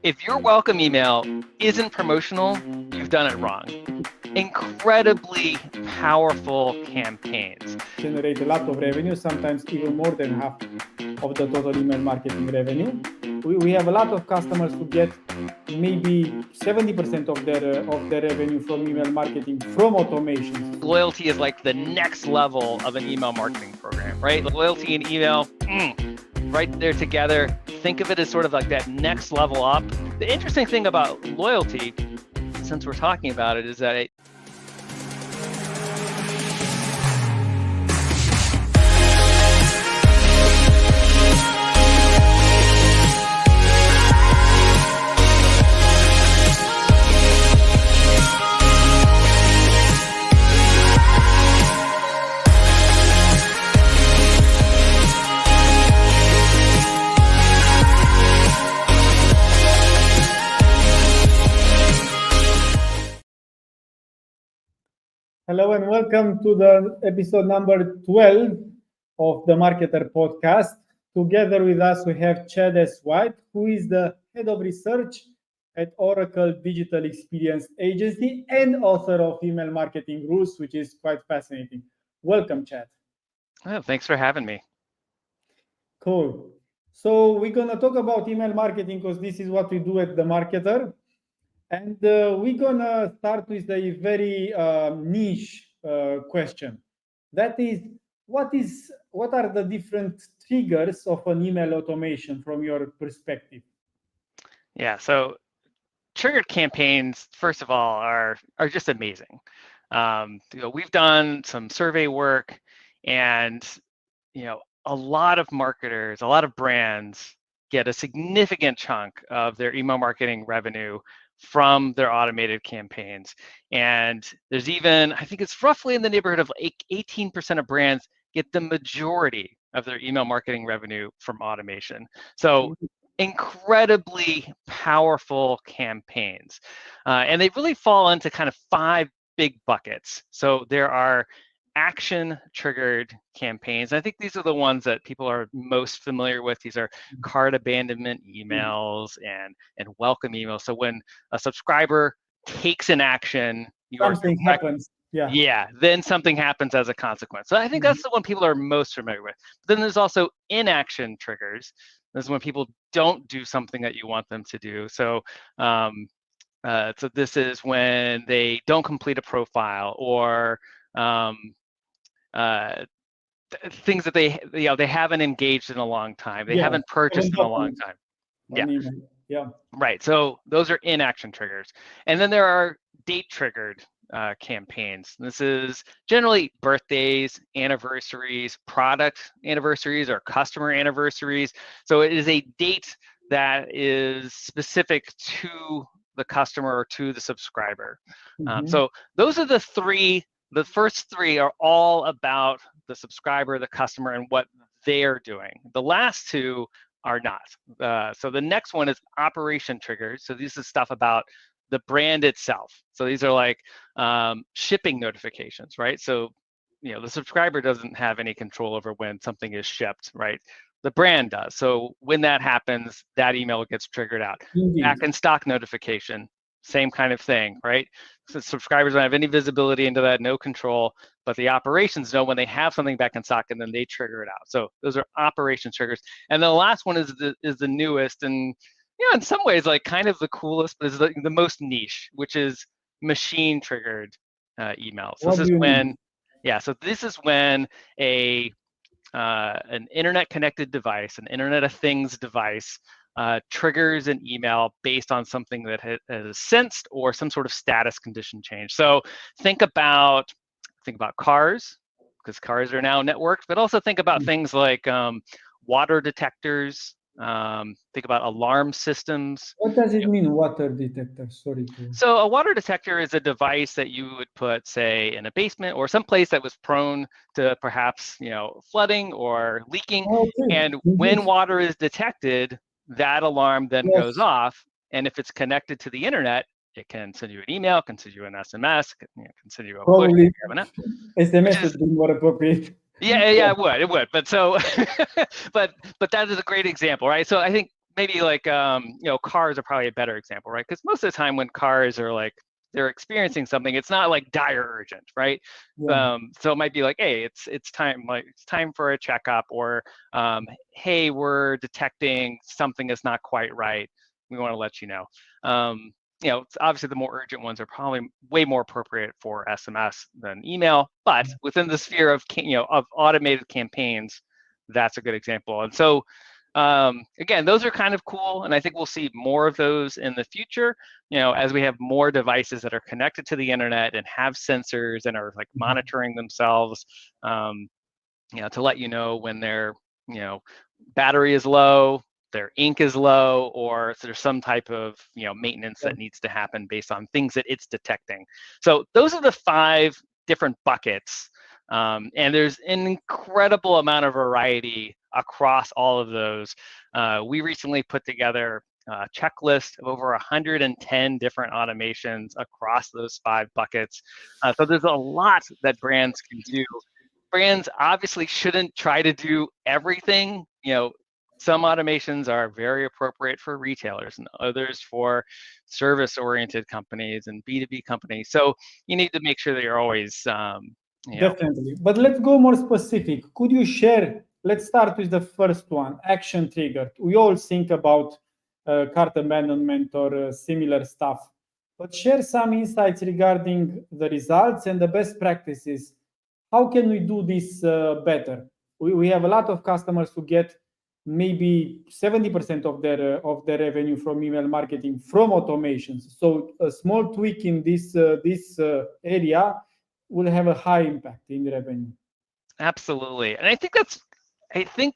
If your welcome email isn't promotional, you've done it wrong. Incredibly powerful campaigns generate a lot of revenue, sometimes even more than half of the total email marketing revenue. We have a lot of customers who get maybe 70% of their revenue from email marketing from automation. Loyalty is like the next level of an email marketing program, right? Loyalty and email, right there together. Think of it as sort of like that next level up. The interesting thing about loyalty, since we're talking about it, is that Hello and welcome to the episode number 12 of the Marketer podcast. Together with us, we have Chad S. White, who is the head of research at Oracle Digital Experience Agency and author of Email Marketing Rules, which is quite fascinating. Welcome, Chad. Oh, thanks for having me. Cool. So we're going to talk about email marketing because this is what we do at the Marketer. And we're going to start with a very niche question. That is, what are the different triggers of an email automation from your perspective? Yeah, so triggered campaigns, first of all, are just amazing. We've done some survey work, and a lot of marketers, a lot of brands get a significant chunk of their email marketing revenue from their automated campaigns. And there's even, I think it's roughly in the neighborhood of 18% of brands get the majority of their email marketing revenue from automation. So incredibly powerful campaigns. And they really fall into kind of 5 big buckets. So there are action triggered campaigns. I think these are the ones that people are most familiar with. These are cart abandonment emails and welcome emails. So when a subscriber takes an action, something happens. Yeah, then something happens as a consequence. So I think that's the one people are most familiar with. But then there's also inaction triggers. This is when people don't do something that you want them to do. So so this is when they don't complete a profile, or things that they haven't engaged in a long time. They haven't purchased in a long time. Yeah. Right. So those are inaction triggers. And then there are date triggered campaigns. This is generally birthdays, anniversaries, product anniversaries, or customer anniversaries. So it is a date that is specific to the customer or to the subscriber. So those are the three. The first 3 are all about the subscriber, the customer, and what they're doing. The last 2 are not. So the next one is operation triggers. So this is stuff about the brand itself. So these are like shipping notifications, right? So the subscriber doesn't have any control over when something is shipped, right? The brand does. So when that happens, that email gets triggered out. Back in stock notification, same kind of thing, right? So subscribers don't have any visibility into that, no control, but the operations know when they have something back in stock, and then they trigger it out. So those are operations triggers. And the last one is the newest, and in some ways like kind of the coolest, but is the most niche, which is machine triggered emails. So this is when an internet connected device, an Internet of Things device, triggers an email based on something that has sensed or some sort of status condition change. So think about cars, because cars are now networked, but also think about things like water detectors. Think about alarm systems. What does it mean, water detector? Sorry. So a water detector is a device that you would put, say, in a basement or some place that was prone to perhaps flooding or leaking. And when water is detected, that alarm then goes off, and if it's connected to the internet, it can send you an email, can send you an SMS, can send you a push. SMS would be more appropriate. Yeah, it would. But so, but that is a great example, right? So I think maybe like cars are probably a better example, right? Because most of the time when cars are like they're experiencing something, it's not like dire urgent, right? Yeah. So it might be like, hey, it's time, like it's time for a checkup, or hey, we're detecting something is not quite right. We want to let you know. Obviously the more urgent ones are probably way more appropriate for SMS than email, but within the sphere of of automated campaigns, that's a good example. And so again, those are kind of cool, and I think we'll see more of those in the future. As we have more devices that are connected to the internet and have sensors and are like monitoring themselves, to let you know when their battery is low, their ink is low, or there's some type of maintenance that needs to happen based on things that it's detecting. So those are the 5 different buckets, and there's an incredible amount of variety across all of those. We recently put together a checklist of over 110 different automations across those 5 buckets. So there's a lot that brands can do. Brands obviously shouldn't try to do everything. Some automations are very appropriate for retailers and others for service-oriented companies and B2B companies. So you need to make sure that you're always, Definitely. But let's go more specific. Could you share? Let's start with the first one, action triggered. We all think about cart abandonment or similar stuff, but share some insights regarding the results and the best practices. How can we do this better? We have a lot of customers who get maybe 70% of their revenue from email marketing from automations. So a small tweak in this area will have a high impact in revenue. Absolutely. And I think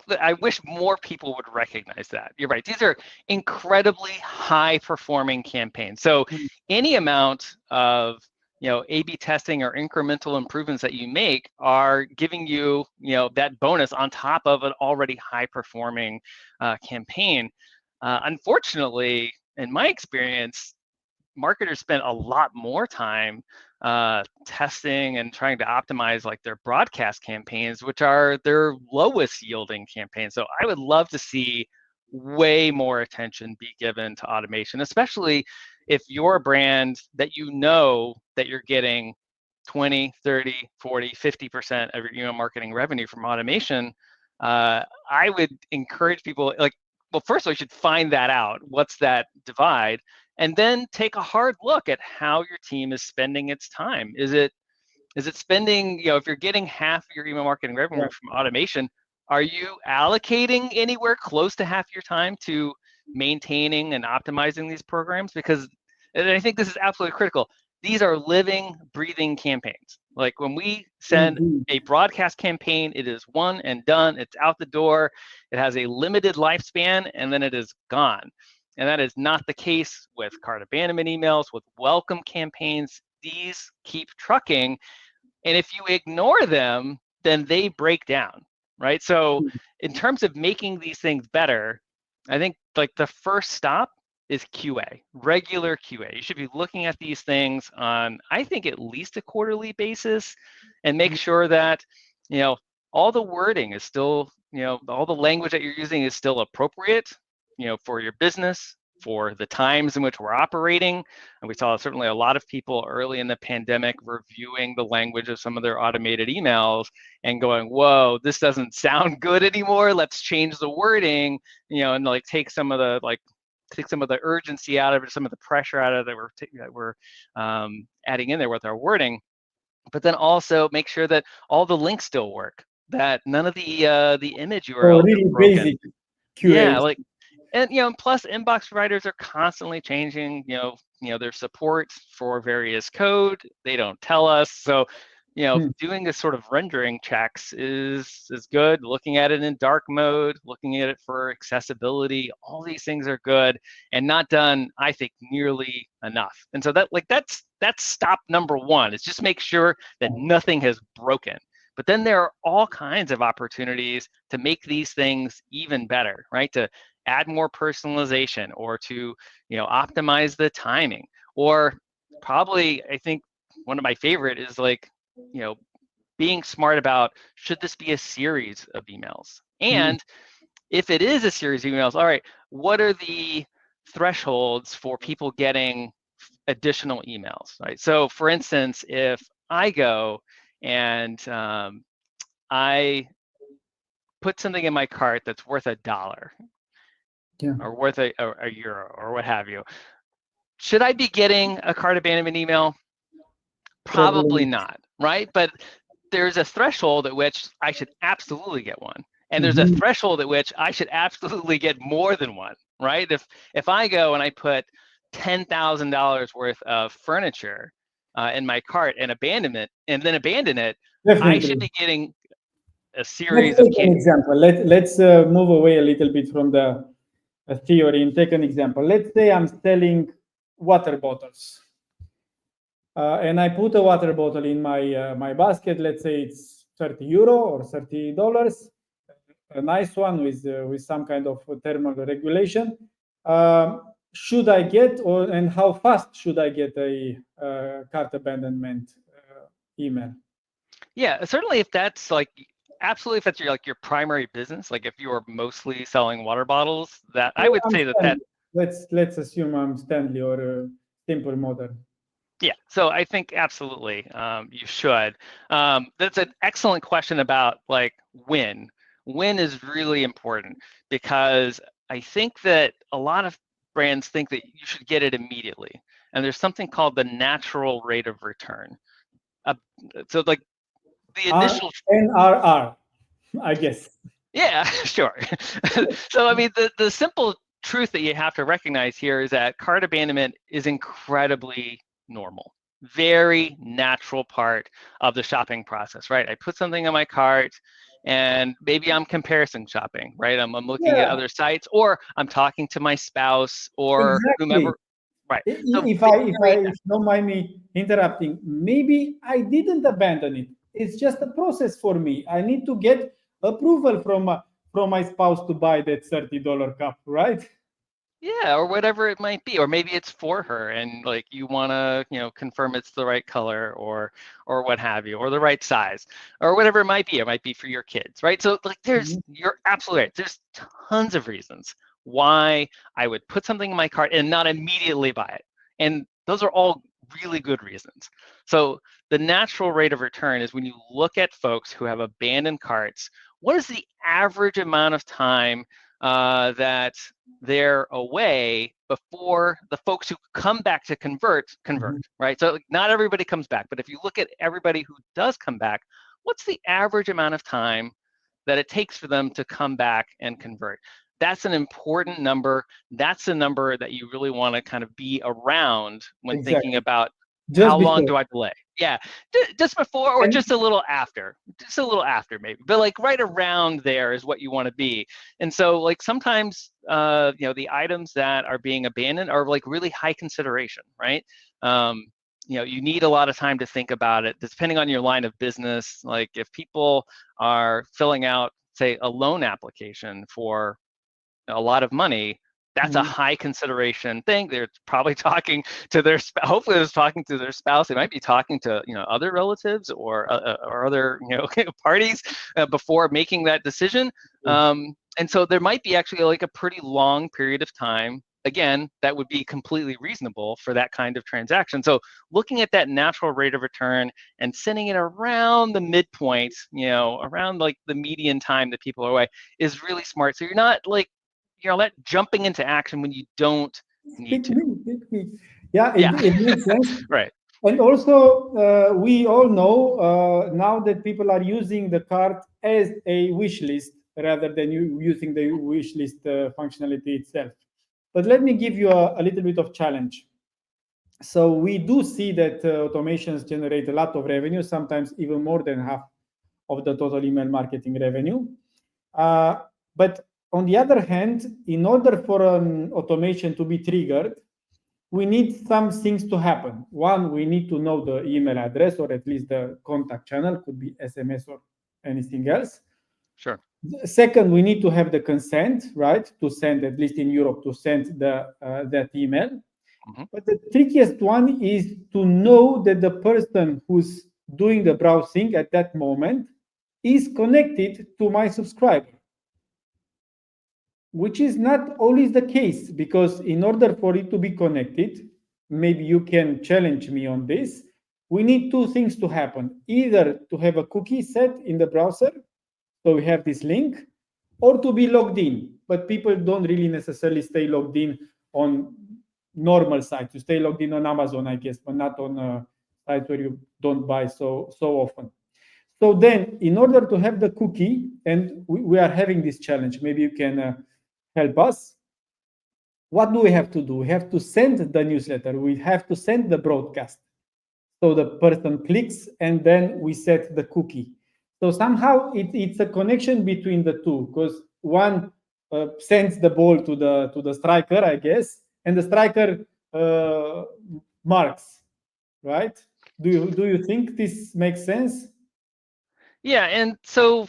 that I wish more people would recognize that. You're right. These are incredibly high performing campaigns. So any amount of A/B testing or incremental improvements that you make are giving you that bonus on top of an already high performing campaign. Unfortunately, in my experience, marketers spend a lot more time testing and trying to optimize like their broadcast campaigns, which are their lowest yielding campaigns. So I would love to see way more attention be given to automation, especially if you're a brand that that you're getting 20, 30, 40, 50% of your email marketing revenue from automation. I would encourage people well, first of all, you should find that out. What's that divide? And then take a hard look at how your team is spending its time. Is it spending, if you're getting half of your email marketing revenue from automation, are you allocating anywhere close to half your time to maintaining and optimizing these programs? Because, and I think this is absolutely critical, these are living, breathing campaigns. Like when we send a broadcast campaign, it is one and done, it's out the door, it has a limited lifespan, and then it is gone. And that is not the case with cart abandonment emails, with welcome campaigns. These keep trucking. And if you ignore them, then they break down, right? So in terms of making these things better, I think like the first stop is QA, regular QA. You should be looking at these things on, I think, at least a quarterly basis, and make sure that, all the wording is still, all the language that you're using is still appropriate, for your business, for the times in which we're operating. And we saw certainly a lot of people early in the pandemic reviewing the language of some of their automated emails and going, whoa, this doesn't sound good anymore. Let's change the wording, and like take some of the urgency out of it, some of the pressure out of it that we're adding in there with our wording. But then also make sure that all the links still work, that none of the image URLs really are broken. basic Yeah, QA. and plus inbox providers are constantly changing, their support for various code. They don't tell us. So, doing this sort of rendering checks is good. Looking at it in dark mode, looking at it for accessibility, all these things are good and not done, I think, nearly enough. And so that's stop number one. Is just make sure that nothing has broken. But then there are all kinds of opportunities to make these things even better, right? To add more personalization, or to optimize the timing, or probably, I think one of my favorite is like being smart about, should this be a series of emails? And if it is a series of emails, all right, what are the thresholds for people getting additional emails, right? So for instance, if I go and I put something in my cart that's worth $1 or worth a euro or what have you, should I be getting a cart abandonment email? Probably not, right? But there's a threshold at which I should absolutely get one. And there's a threshold at which I should absolutely get more than one, right? If I go and I put $10,000 worth of furniture in my cart and abandon it, I should Definitely. be getting a Let's series of take an example. Let's move away a little bit from the theory and take an example. Let's say I'm selling water bottles. And I put a water bottle in my basket. Let's say it's €30 or $30, a nice one with some kind of thermal regulation. Should I get, and how fast should I get a cart abandonment email? Yeah, certainly if that's like absolutely if that's your primary business, like if you are mostly selling water bottles, that I would say that let's assume I'm Stanley or a simple model. Yeah, so I think absolutely you should. That's an excellent question about like when. When is really important because I think that a lot of brands think that you should get it immediately, and there's something called the natural rate of return. So like the initial NRR, I guess. Yeah, sure. So I mean, the simple truth that you have to recognize here is that cart abandonment is incredibly normal, very natural part of the shopping process, right? I put something in my cart and maybe I'm comparison shopping, right? I'm looking at other sites or I'm talking to my spouse or Exactly. whomever, right? So If you don't mind me interrupting, maybe I didn't abandon it. It's just a process for me. I need to get approval from my spouse to buy that $30 cup, right? Yeah, or whatever it might be, or maybe it's for her, and like you want to, confirm it's the right color, or what have you, or the right size, or whatever it might be. It might be for your kids, right? So like, you're absolutely right. There's tons of reasons why I would put something in my cart and not immediately buy it, and those are all really good reasons. So the natural rate of return is when you look at folks who have abandoned carts. What is the average amount of time that they're away before the folks who come back to convert, right? So not everybody comes back, but if you look at everybody who does come back, what's the average amount of time that it takes for them to come back and convert? That's an important number. That's the number that you really want to kind of be around when thinking about how long do I delay? Yeah, just before or just a little after, maybe, but like right around there is what you want to be. And so like sometimes, the items that are being abandoned are like really high consideration, right? You need a lot of time to think about it, depending on your line of business. Like if people are filling out, say, a loan application for a lot of money, that's a high consideration thing. They're probably talking to their hopefully they're talking to their spouse. They might be talking to other relatives or other parties before making that decision. And so there might be actually like a pretty long period of time. Again, that would be completely reasonable for that kind of transaction. So looking at that natural rate of return and sending it around the midpoint, around like the median time that people are away is really smart. So you're not like not jumping into action when you don't need to. Yeah, it makes sense. Right. And also, we all know now that people are using the cart as a wish list rather than using the wish list functionality itself. But let me give you a little bit of challenge. So we do see that automations generate a lot of revenue, sometimes even more than half of the total email marketing revenue. But on the other hand, in order for an automation to be triggered, we need some things to happen. One, we need to know the email address or at least the contact channel, could be SMS or anything else. Sure. Second, we need to have the consent, right, to send, at least in Europe, to send that email. But the trickiest one is to know that the person who's doing the browsing at that moment is connected to my subscriber. which is not always the case, because in order for it to be connected, maybe you can challenge me on this, we need two things to happen. Either to have a cookie set in the browser, so we have this link, or to be logged in. But people don't really necessarily stay logged in on normal sites. You stay logged in on Amazon, I guess, but not on sites where you don't buy so often. So then, in order to have the cookie, and we are having this challenge, maybe you can help us. What do we have to do? We have to send the newsletter. We have to send the broadcast. So the person clicks, and then we set the cookie. So somehow it's a connection between the two, because one sends the ball to the striker, I guess, and the striker marks, right? Do you think this makes sense? Yeah, and so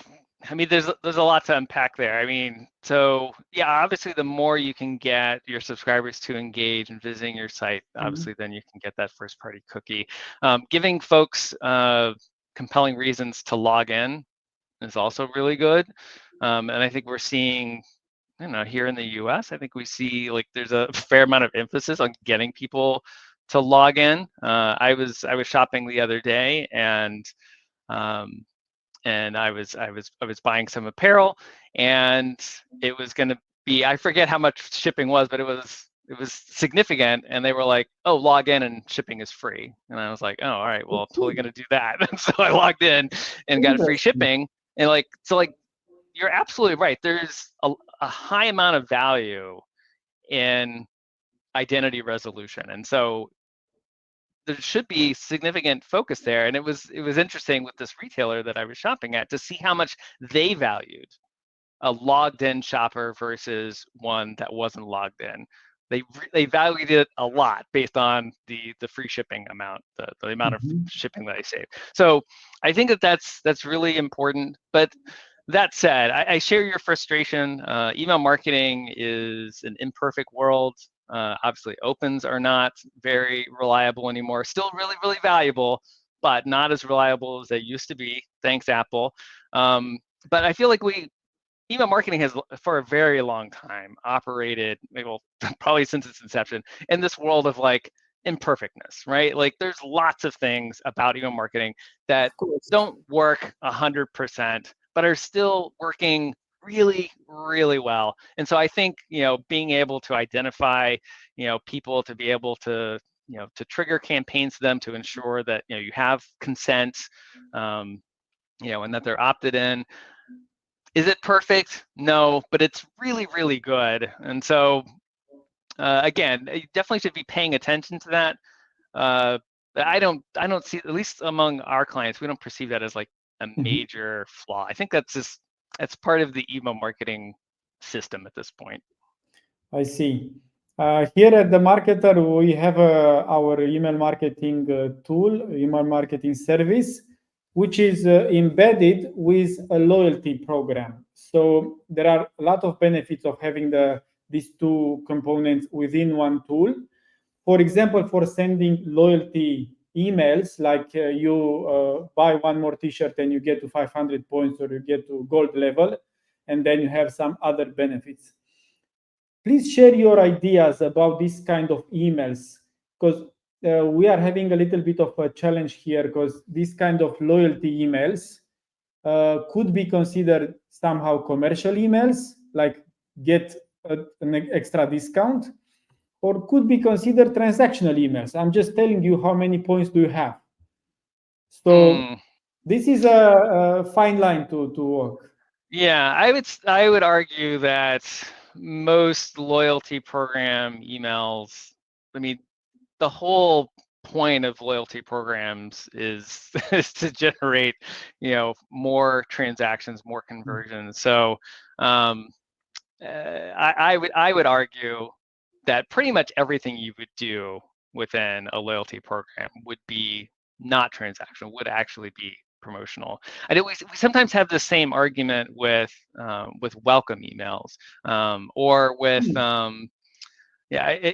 I mean, there's a lot to unpack there. I mean, so yeah, obviously, the more you can get your subscribers to engage and visiting your site, obviously, then you can get that first-party cookie. Giving folks compelling reasons to log in is also really good, and I think we're seeing, you know, here in the U.S., I think we see like there's a fair amount of emphasis on getting people to log in. I was shopping the other day, um, and I was buying some apparel, and it was going to be, I forget how much shipping was, but it was significant, and they were like, "Oh, log in and shipping is free." And I was like, "Oh, all right, well, I'm totally going to do that." So I logged in and got free Interesting. shipping, and like you're absolutely right. There's a high amount of value in identity resolution, and so there should be significant focus there. And it was interesting with this retailer that I was shopping at to see how much they valued a logged in shopper versus one that wasn't logged in. They valued it a lot based on the free shipping amount, the amount of Mhm. shipping that I saved. So I think that's really important. But that said, I share your frustration. Email marketing is an imperfect world. Obviously, opens are not very reliable anymore. Still really, really valuable, but not as reliable as they used to be. Thanks, Apple. But I feel like email marketing has, for a very long time, operated, well, probably since its inception, in this world of like imperfectness, right? Like there's lots of things about email marketing that Of course. don't work 100%, but are still working really, really well. And so I think, you know, being able to identify, you know, people to be able to, you know, to trigger campaigns to them to ensure that, you know, you have consent, you know, and that they're opted in. Is it perfect? No, but it's really, really good. And so, again, you definitely should be paying attention to that. I don't see, at least among our clients, we don't perceive that as like a Mhm. major flaw. I think that's part of the email marketing system at this point. I see. Here at the Marketer, we have our email marketing tool, email marketing service, which is embedded with a loyalty program. So there are a lot of benefits of having these two components within one tool. For example, for sending loyalty emails, like you buy one more T-shirt and you get to 500 points, or you get to gold level, and then you have some other benefits. Please share your ideas about this kind of emails, because we are having a little bit of a challenge here, because this kind of loyalty emails could be considered somehow commercial emails, like get an extra discount, or could be considered transactional emails. I'm just telling you how many points do you have. So Mm, this is a fine line to walk. yeah, I would argue that most loyalty program emails, I mean, the whole point of loyalty programs is is to generate, you know, more transactions, more conversions. So um, I would argue that pretty much everything you would do within a loyalty program would be not transactional, would actually be promotional. I know we sometimes have the same argument with welcome emails, or with Hmm. yeah,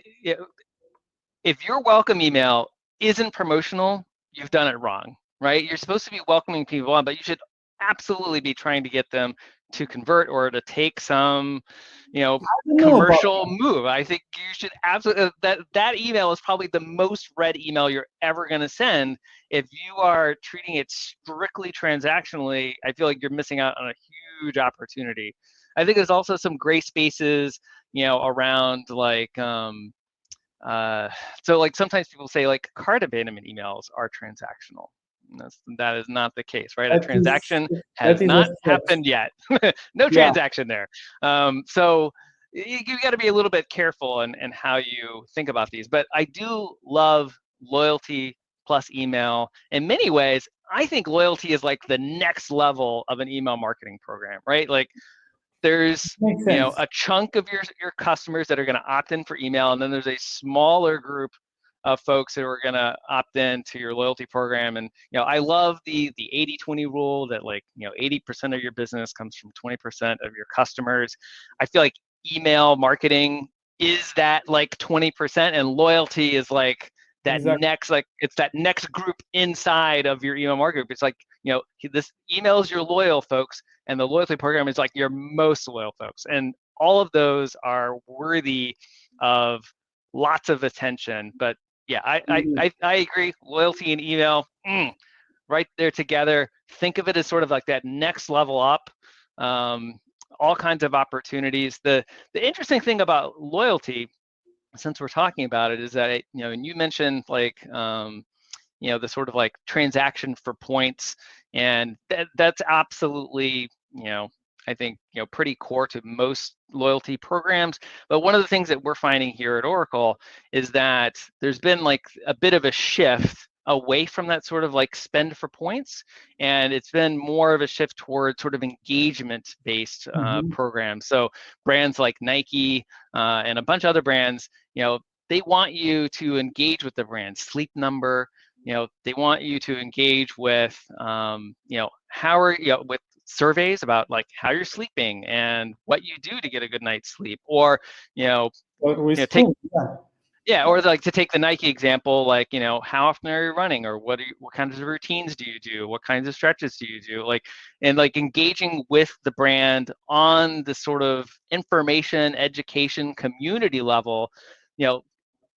if your welcome email isn't promotional, you've done it wrong, right? You're supposed to be welcoming people on, but you should absolutely be trying to get them to convert or to take some, I don't know about commercial move. I think you should absolutely, that email is probably the most read email you're ever going to send. If you are treating it strictly transactionally, I feel like you're missing out on a huge opportunity. I think there's also some gray spaces, around like, so like sometimes people say like cart abandonment emails are transactional. That is not the case, right? A that. transaction That has is a not stretch. happened yet. No Yeah, transaction there. So you got to be a little bit careful in how you think about these. But I do love loyalty plus email. In many ways, I think loyalty is like the next level of an email marketing program, right? Like there's makes sense. a chunk of your customers that are going to opt in for email, and then there's a smaller group of folks that are going to opt in to your loyalty program. And I love the 80-20 rule that, like, 80% of your business comes from 20% of your customers. I feel like email marketing is that like 20%, and loyalty is like that Exactly. next, like it's that next group inside of your email marketing group. It's like, this email is your loyal folks, and the loyalty program is like your most loyal folks. And all of those are worthy of lots of attention. But yeah, I agree. Loyalty and email, right there together. Think of it as sort of like that next level up. All kinds of opportunities. The interesting thing about loyalty, since we're talking about it, is that and you mentioned like the sort of like transaction for points, and that's absolutely, I think, pretty core to most loyalty programs. But one of the things that we're finding here at Oracle is that there's been like a bit of a shift away from that sort of like spend for points, and it's been more of a shift towards sort of engagement based Mhm. programs. So brands like Nike and a bunch of other brands, they want you to engage with the brand Sleep Number. They want you to engage with, how are with surveys about like how you're sleeping and what you do to get a good night's sleep, or you know, With take, food, yeah. yeah, or like to take the Nike example, like how often are you running, or what kinds of routines do you do, what kinds of stretches do you do, like, and like engaging with the brand on the sort of information, education, community level. You know,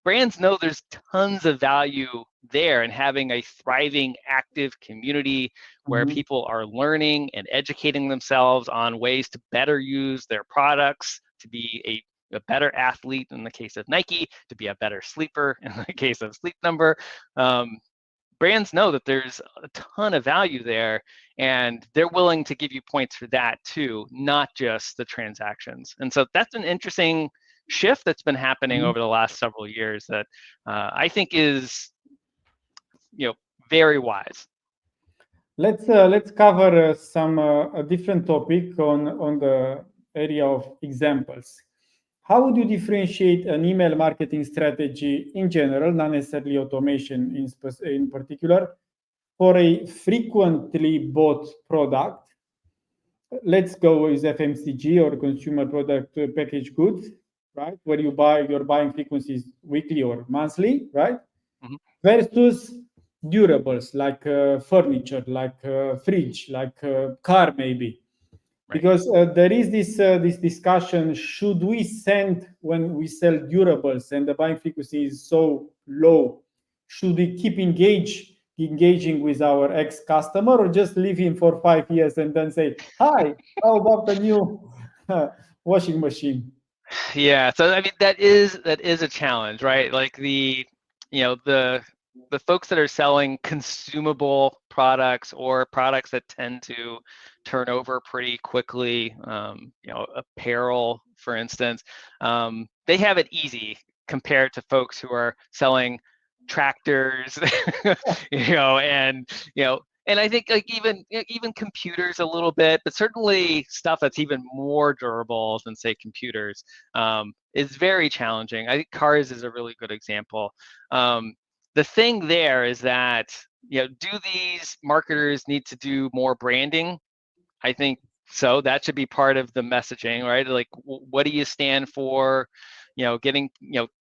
brands know there's tons of value there in having a thriving, active community where Mhm. people are learning and educating themselves on ways to better use their products, to be a better athlete in the case of Nike, to be a better sleeper in the case of Sleep Number. Um, Brands know that there's a ton of value there, and they're willing to give you points for that too, not just the transactions. And so that's an interesting shift that's been happening Mhm. over the last several years that I think is, you know, very wise. Let's cover some a different topic on the area of examples. How would you differentiate an email marketing strategy in general, not necessarily automation in particular, for a frequently bought product? Let's go with FMCG or consumer product packaged goods, right? Where your buying frequencies weekly or monthly, right? Mhm. Versus durables like furniture, like fridge, like car, maybe. Right. Because there is this discussion: should we send when we sell durables and the buying frequency is so low? Should we keep engaging with our ex customer, or just leave him for 5 years and then say, "Hi, how about the new washing machine?" Yeah, so I mean that is a challenge, right? Like you know, the folks that are selling consumable products or products that tend to turn over pretty quickly, apparel, for instance, they have it easy compared to folks who are selling tractors, and and I think like even computers a little bit, but certainly stuff that's even more durable than say computers is very challenging. I think cars is a really good example. The thing there is that, do these marketers need to do more branding? I think so. That should be part of the messaging, right? Like, what do you stand for? Getting,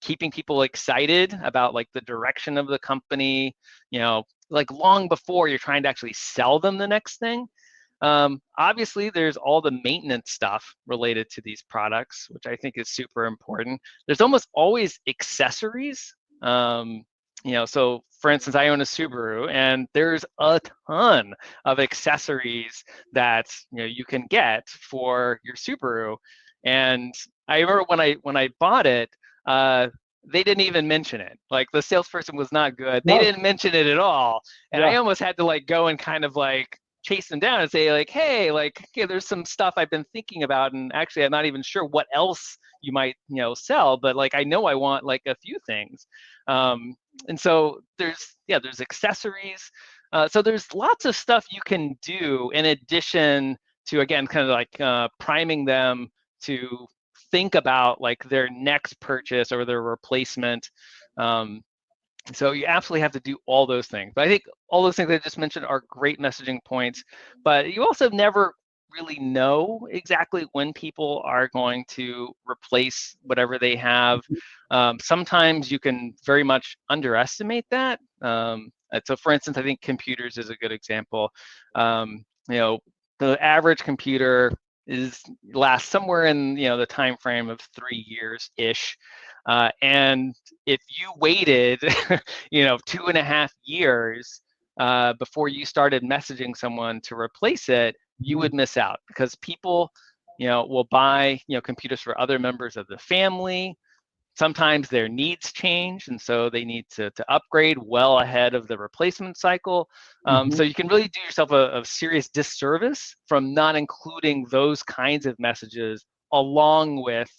keeping people excited about like the direction of the company, like long before you're trying to actually sell them the next thing. Obviously, there's all the maintenance stuff related to these products, which I think is super important. There's almost always accessories. So for instance, I own a Subaru, and there's a ton of accessories that you can get for your Subaru. And I remember when I bought it, they didn't even mention it. Like, the salesperson was not good. They No. didn't mention it at all, and I Yeah. almost had to like go and kind of like chase them down and say like, hey, like, okay, there's some stuff I've been thinking about, and actually I'm not even sure what else you might sell, but like I know I want like a few things. And so there's accessories. So there's lots of stuff you can do in addition to, again, kind of like priming them to think about like their next purchase or their replacement. So you absolutely have to do all those things. But I think all those things I just mentioned are great messaging points, but you also never really know exactly when people are going to replace whatever they have. Sometimes you can very much underestimate that. So for instance, I think computers is a good example. The average computer lasts somewhere in the time frame of 3 years ish. And if you waited, 2.5 years before you started messaging someone to replace it, you would miss out, because people, will buy, computers for other members of the family. Sometimes their needs change, and so they need to upgrade well ahead of the replacement cycle. So you can really do yourself a serious disservice from not including those kinds of messages along with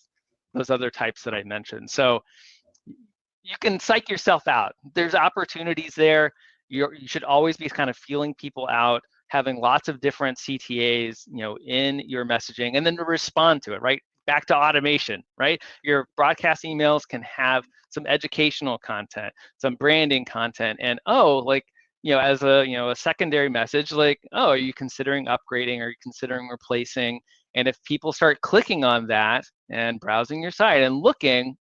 those other types that I mentioned. So you can psych yourself out. There's opportunities there. You should always be kind of feeling people out, having lots of different CTAs, in your messaging, and then to respond to it, right? Back to automation, right? Your broadcast emails can have some educational content, some branding content, and as a secondary message, like, oh, are you considering upgrading? Are you considering replacing? And if people start clicking on that and browsing your site and looking,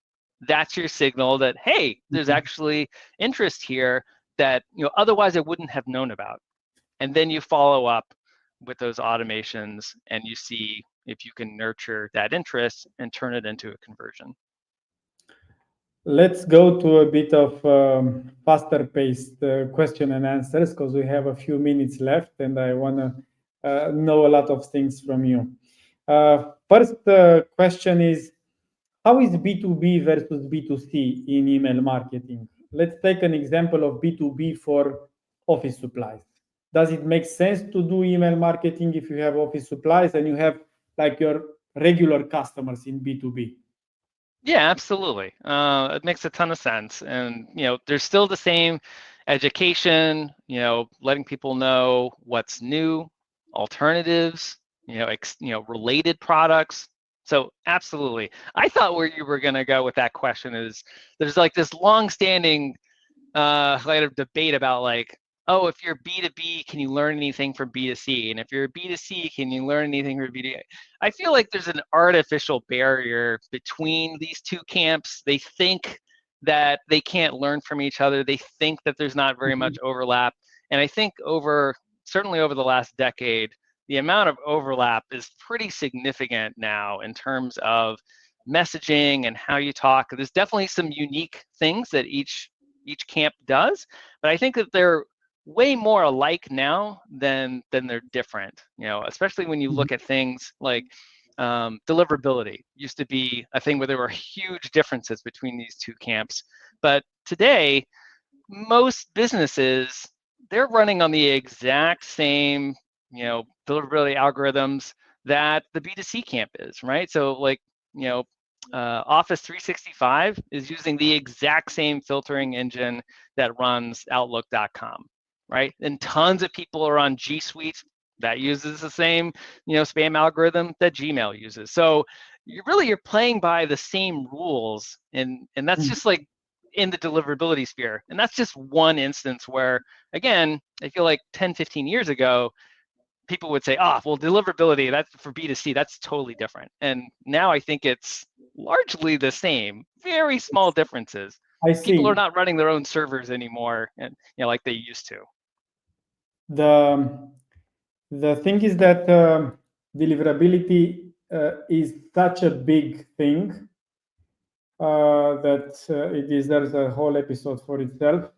that's your signal that, hey, there's actually interest here that otherwise I wouldn't have known about. And then you follow up with those automations and you see if you can nurture that interest and turn it into a conversion. Let's go to a bit of faster paced question and answers, because we have a few minutes left and I want to know a lot of things from you. First question is, how is B2B versus B2C in email marketing? Let's take an example of B2B for office supplies. Does it make sense to do email marketing if you have office supplies and you have like your regular customers in B2B? Yeah, absolutely. It makes a ton of sense. And, there's still the same education, letting people know what's new, alternatives, related products. So absolutely. I thought where you were going to go with that question is there's like this long-standing kind of debate about like, oh, if you're B2B, can you learn anything from B2C? And if you're B2C, can you learn anything from B2B? I feel like there's an artificial barrier between these two camps. They think that they can't learn from each other. They think that there's not very much overlap. And I think certainly over the last decade, the amount of overlap is pretty significant now in terms of messaging and how you talk. There's definitely some unique things that each camp does, but I think that they're way more alike now than they're different. Especially when you look at things like deliverability used to be a thing where there were huge differences between these two camps, but today most businesses, they're running on the exact same deliverability algorithms that the B2C camp is, right? So like Office 365 is using the exact same filtering engine that runs Outlook.com, right? And tons of people are on G Suite that uses the same spam algorithm that Gmail uses. So you're playing by the same rules, and that's just like in the deliverability sphere. And that's just one instance where, again, I feel like 10, 15 years ago, people would say, oh, well, deliverability, that's for B2C, that's totally different. And now I think it's largely the same, very small differences. I People are see. not running their own servers anymore, and like they used to. The The thing is that deliverability is such a big thing that it deserves a whole episode for itself.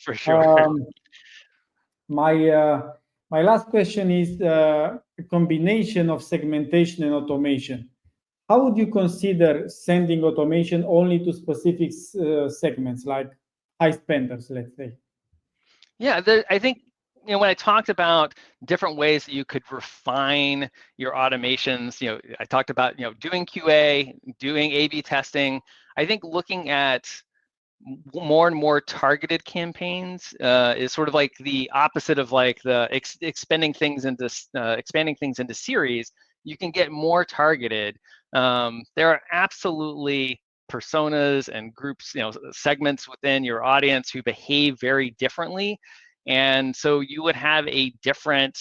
For sure. My last question is a combination of segmentation and automation. How would you consider sending automation only to specific segments, like high spenders, let's say? Yeah, I think when I talked about different ways that you could refine your automations, I talked about doing QA, doing A/B testing. I think looking at more and more targeted campaigns is sort of like the opposite of like the expanding things into series. You can get more targeted. There are absolutely personas and groups, segments within your audience who behave very differently, and so you would have a different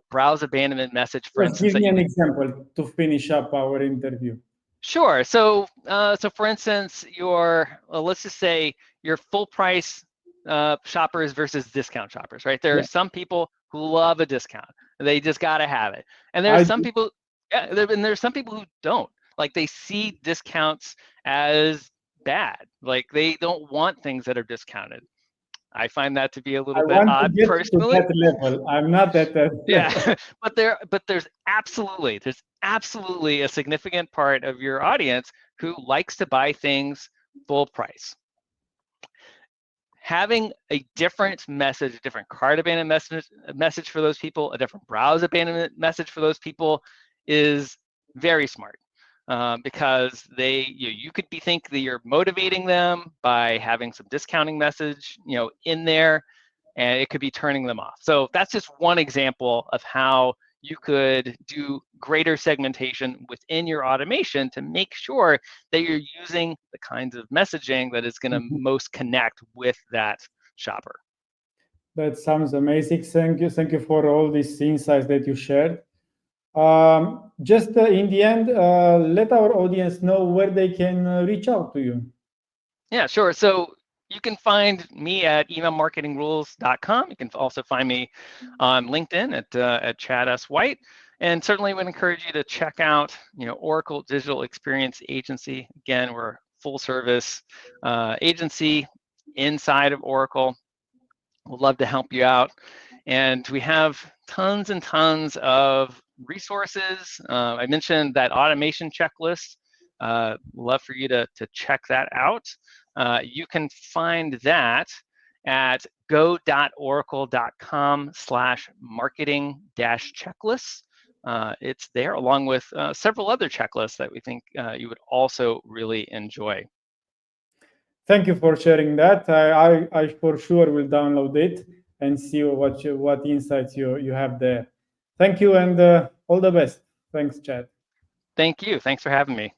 browse abandonment message, for Just instance, give that me you an could. example to finish up our interview. Sure. So for instance, let's just say your full price shoppers versus discount shoppers, right? There are Yeah, some people who love a discount; they just gotta have it, and there's I some people, yeah, and there's some people who don't. Like they see discounts as bad. Like they don't want things that are discounted. I find that to be a little bit want to odd get to personally. that level. I'm not at that Yeah, level. but there's absolutely a significant part of your audience who likes to buy things full price. Having a different message, a different cart abandonment message for those people, a different browse abandonment message for those people is very smart. Because you could think that you're motivating them by having some discounting message, in there, and it could be turning them off. So that's just one example of how you could do greater segmentation within your automation to make sure that you're using the kinds of messaging that is going to most connect with that shopper. That sounds amazing. Thank you. Thank you for all these insights that you shared. Just in the end, let our audience know where they can reach out to you. Yeah, sure. So you can find me at emailmarketingrules.com. You can also find me on LinkedIn at Chad S. White. And certainly would encourage you to check out, Oracle Digital Experience Agency. Again, we're a full service agency inside of Oracle. We'd love to help you out. And we have tons and tons of resources. I mentioned that automation checklist. Love for you to check that out. You can find that at go.oracle.com/marketing-checklists. It's there along with several other checklists that we think you would also really enjoy. Thank you for sharing that. I for sure will download it and see what insights you have there. Thank you and all the best. Thanks, Chad. Thank you. Thanks for having me.